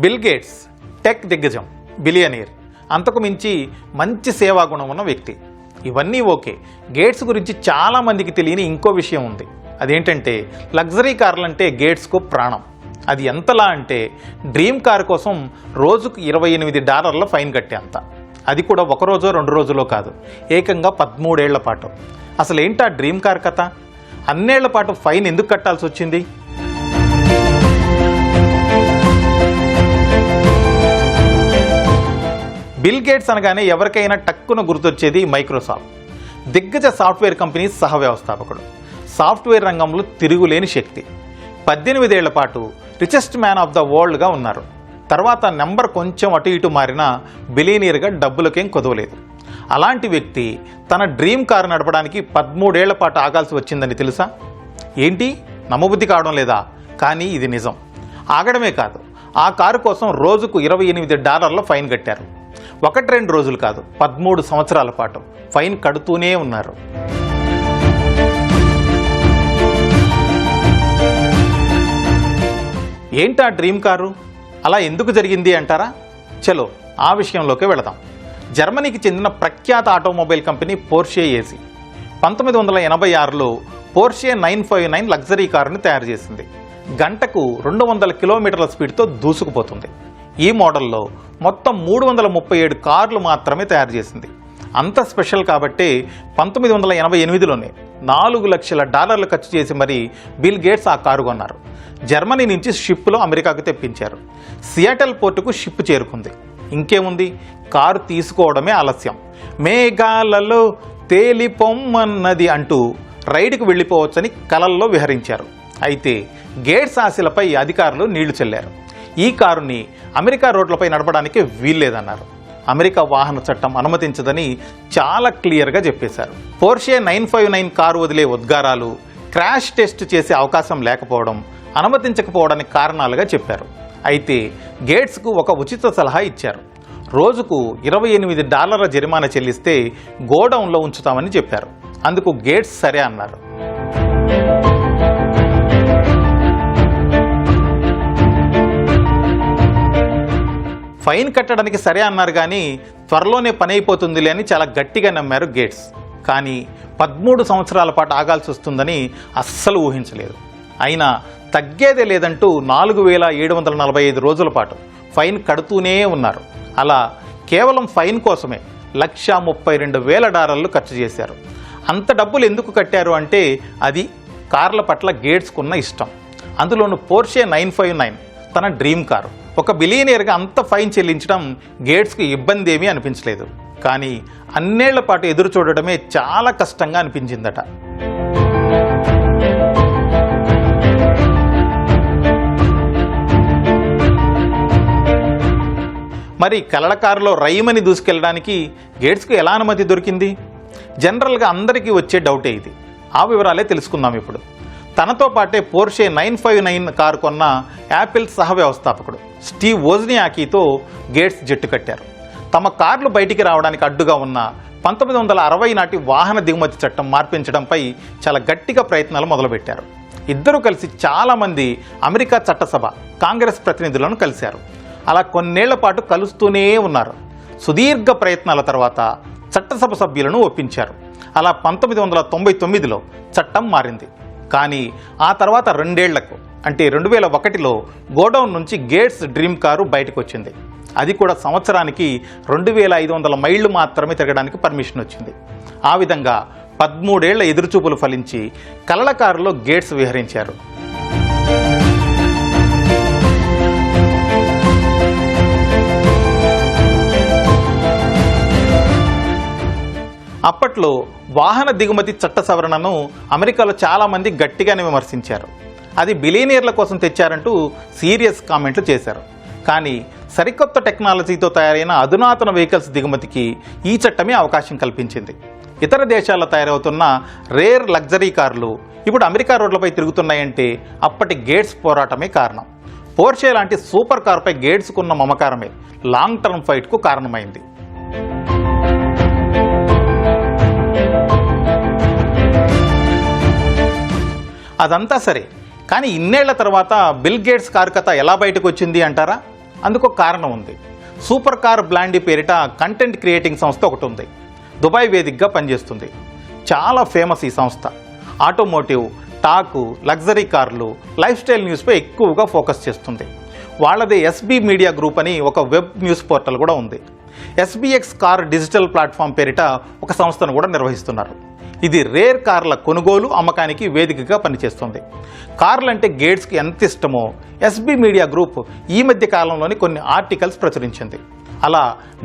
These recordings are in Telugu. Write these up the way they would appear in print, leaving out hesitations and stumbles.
బిల్ గేట్స్ టెక్ దిగ్గజం, బిలియనీర్, అంతకు మించి మంచి సేవా గుణం ఉన్న వ్యక్తి. ఇవన్నీ ఓకే. గేట్స్ గురించి చాలామందికి తెలియని ఇంకో విషయం ఉంది. అదేంటంటే లగ్జరీ కార్లంటే గేట్స్కు ప్రాణం. అది ఎంతలా అంటే డ్రీమ్ కార్ కోసం రోజుకు $28 ఫైన్ కట్టేంత. అది కూడా ఒక రోజో 2 రోజులో కాదు, ఏకంగా 13 ఏళ్ల పాటు. అసలు ఏంటా డ్రీమ్ కార్ కథ? అన్నేళ్ల పాటు ఫైన్ ఎందుకు కట్టాల్సి వచ్చింది? బిల్ గేట్స్ అనగానే ఎవరికైనా టక్కున గుర్తొచ్చేది మైక్రోసాఫ్ట్. దిగ్గజ సాఫ్ట్వేర్ కంపెనీ సహ వ్యవస్థాపకుడు. సాఫ్ట్వేర్ రంగంలో తిరుగులేని శక్తి. 18 ఏళ్ల పాటు రిచెస్ట్ మ్యాన్ ఆఫ్ ద వరల్డ్గా ఉన్నారు. తర్వాత నెంబర్ కొంచెం అటు ఇటు మారినా బిలియనీర్గా డబ్బులకేం కుదవలేదు. అలాంటి వ్యక్తి తన డ్రీమ్ కారు నడపడానికి 13 ఏళ్ల పాటు ఆగాల్సి వచ్చిందని తెలుసా? ఏంటి, నమ్మబుద్ధి కావడం లేదా? కానీ ఇది నిజం. ఆగడమే కాదు, ఆ కారు కోసం రోజుకు $28 ఫైన్ కట్టారు. 1-2 రోజులు కాదు, 13 సంవత్సరాల పాటు ఫైన్ కడుతూనే ఉన్నారు. ఏంటా డ్రీమ్ కారు? అలా ఎందుకు జరిగింది అంటారా? చలో ఆ విషయంలోకి వెళదాం. జర్మనీకి చెందిన ప్రఖ్యాత ఆటోమొబైల్ కంపెనీ పోర్షే ఏసీ 1986లో పోర్షే 959 లగ్జరీ కారుని తయారు చేసింది. గంటకు 200 కిలోమీటర్ల స్పీడ్తో దూసుకుపోతుంది. ఈ మోడల్లో మొత్తం 337 కార్లు మాత్రమే తయారు చేసింది. అంత స్పెషల్ కాబట్టే 1988లోనే $4 లక్షల ఖర్చు చేసి మరీ బిల్ గేట్స్ ఆ కారు కొన్నారు. జర్మనీ నుంచి షిప్లో అమెరికాకు తెప్పించారు. సియాటల్ పోర్టుకు షిప్ చేరుకుంది. ఇంకేముంది, కారు తీసుకోవడమే ఆలస్యం. మేఘాలలో తేలిపొమ్మన్నది అంటూ రైడ్కు వెళ్ళిపోవచ్చని కలల్లో విహరించారు. అయితే గేట్స్ ఆశలపై అధికారులు నీళ్లు చల్లారు. ఈ కారుని అమెరికా రోడ్లపై నడపడానికి వీల్లేదన్నారు. అమెరికా వాహన చట్టం అనుమతించదని చాలా క్లియర్గా చెప్పేశారు. పోర్షే 959 కారు వదిలే ఉద్గారాలు, క్రాష్ టెస్ట్ చేసే అవకాశం లేకపోవడం అనుమతించకపోవడానికి కారణాలుగా చెప్పారు. అయితే గేట్స్కు ఒక ఉచిత సలహా ఇచ్చారు. రోజుకు $28 జరిమానా చెల్లిస్తే గోడౌన్లో ఉంచుతామని చెప్పారు. అందుకు గేట్స్ సరే అన్నారు. ఫైన్ కట్టడానికి సరే అన్నారు, కానీ త్వరలోనే పని అయిపోతుందిలే అని చాలా గట్టిగా నమ్మారు గేట్స్. కానీ 13 సంవత్సరాల పాటు ఆగాల్సి వస్తుందని అస్సలు ఊహించలేదు. అయినా తగ్గేదే లేదంటూ 4745 రోజుల పాటు ఫైన్ కడుతూనే ఉన్నారు. అలా కేవలం ఫైన్ కోసమే $132,000 ఖర్చు చేశారు. అంత డబ్బులు ఎందుకు కట్టారు అంటే అది కార్ల పట్ల గేట్స్కున్న ఇష్టం. అందులోనూ పోర్షే 959 తన డ్రీమ్ కారు. ఒక బిలియనీర్గా అంత ఫైన్ చెల్లించడం గేట్స్కు ఇబ్బంది ఏమీ అనిపించలేదు. కానీ అన్నేళ్ల పాటు ఎదురు చూడడమే చాలా కష్టంగా అనిపించిందట. మరి కలల కారులో రైమని దూసుకెళ్ళడానికి గేట్స్కు ఎలా అనుమతి దొరికింది? జనరల్గా అందరికీ వచ్చే డౌటే ఇది. ఆ వివరాలే తెలుసుకుందాం ఇప్పుడు. తనతో పాటే పోర్షే 959 కారు కొన్న యాపిల్ సహ వ్యవస్థాపకుడు స్టీవ్ వోజ్నియాకీతో గేట్స్ జట్టు కట్టారు. తమ కార్లు బయటికి రావడానికి అడ్డుగా ఉన్న 1960 నాటి వాహన దిగుమతి చట్టం మార్పించడంపై చాలా గట్టిగా ప్రయత్నాలు మొదలుపెట్టారు. ఇద్దరూ కలిసి చాలామంది అమెరికా చట్టసభ, కాంగ్రెస్ ప్రతినిధులను కలిశారు. అలా కొన్నేళ్ల పాటు కలుస్తూనే ఉన్నారు. సుదీర్ఘ ప్రయత్నాల తర్వాత చట్టసభ సభ్యులను ఒప్పించారు. అలా 1999లో చట్టం మారింది. కానీ ఆ తర్వాత 2 ఏళ్లకు అంటే 2001లో గోడౌన్ నుంచి గేట్స్ డ్రీమ్ కారు బయటకు వచ్చింది. అది కూడా సంవత్సరానికి 2500 మైళ్ళు మాత్రమే తిరగడానికి పర్మిషన్ వచ్చింది. ఆ విధంగా 13 ఏళ్ల ఎదురుచూపులు ఫలించి కలల కారులో గేట్స్ విహరించారు. అప్పట్లో వాహన దిగుమతి చట్ట సవరణను అమెరికాలో చాలామంది గట్టిగానే విమర్శించారు. అది బిలియనీర్ల కోసం తెచ్చారంటూ సీరియస్ కామెంట్లు చేశారు. కానీ సరికొత్త టెక్నాలజీతో తయారైన అధునాతన వెహికల్స్ దిగుమతికి ఈ చట్టమే అవకాశం కల్పించింది. ఇతర దేశాల్లో తయారవుతున్న రేర్ లగ్జరీ కార్లు ఇప్పుడు అమెరికా రోడ్లపై తిరుగుతున్నాయంటే అప్పటి గేట్స్ పోరాటమే కారణం. పోర్షే లాంటి సూపర్ కారుపై గేట్స్కున్న మమకారమే లాంగ్ టర్మ్ ఫైట్కు కారణమైంది. అదంతా సరే, కానీ ఇన్నేళ్ల తర్వాత బిల్ గేట్స్ కారు కథ ఎలా బయటకు వచ్చింది అంటారా? అందుకు కారణం ఉంది. సూపర్ కార్ బ్లాండీ పేరిట కంటెంట్ క్రియేటింగ్ సంస్థ ఒకటి ఉంది. దుబాయ్ వేదికగా పనిచేస్తుంది. చాలా ఫేమస్ ఈ సంస్థ. ఆటోమోటివ్, టాకు, లగ్జరీ కార్లు, లైఫ్ స్టైల్ న్యూస్పై ఎక్కువగా ఫోకస్ చేస్తుంది. వాళ్ళదే ఎస్బీ మీడియా గ్రూప్ అని ఒక వెబ్ న్యూస్ పోర్టల్ కూడా ఉంది. ఎస్బీఎక్స్ కార్ డిజిటల్ ప్లాట్ఫామ్ పేరిట ఒక సంస్థను కూడా నిర్వహిస్తున్నారు. ఇది రేర్ కార్ల కొనుగోలు, అమ్మకానికి వేదికగా పనిచేస్తుంది. కార్లంటే గేట్స్కి ఎంత ఇష్టమో ఎస్బీ మీడియా గ్రూప్ ఈ మధ్య కాలంలోని కొన్ని ఆర్టికల్స్ ప్రచురించింది. అలా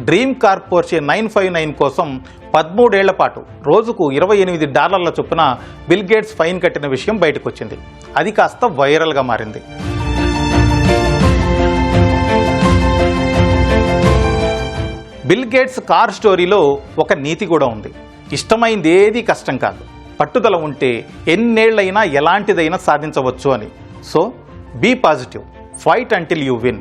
డ్రీమ్ కార్ పోర్షే 959 కోసం 13 ఏళ్ల పాటు రోజుకు $28 చొప్పున బిల్ గేట్స్ ఫైన్ కట్టిన విషయం బయటకు వచ్చింది. అది కాస్త వైరల్గా మారింది. బిల్ గేట్స్ కార్ స్టోరీలో ఒక నీతి కూడా ఉంది. ఇష్టమైంది ఏది కష్టం కాదు, పట్టుదల ఉంటే ఎన్నేళ్లైనా ఎలాంటిదైనా సాధించవచ్చు అని. So be positive, fight until you win.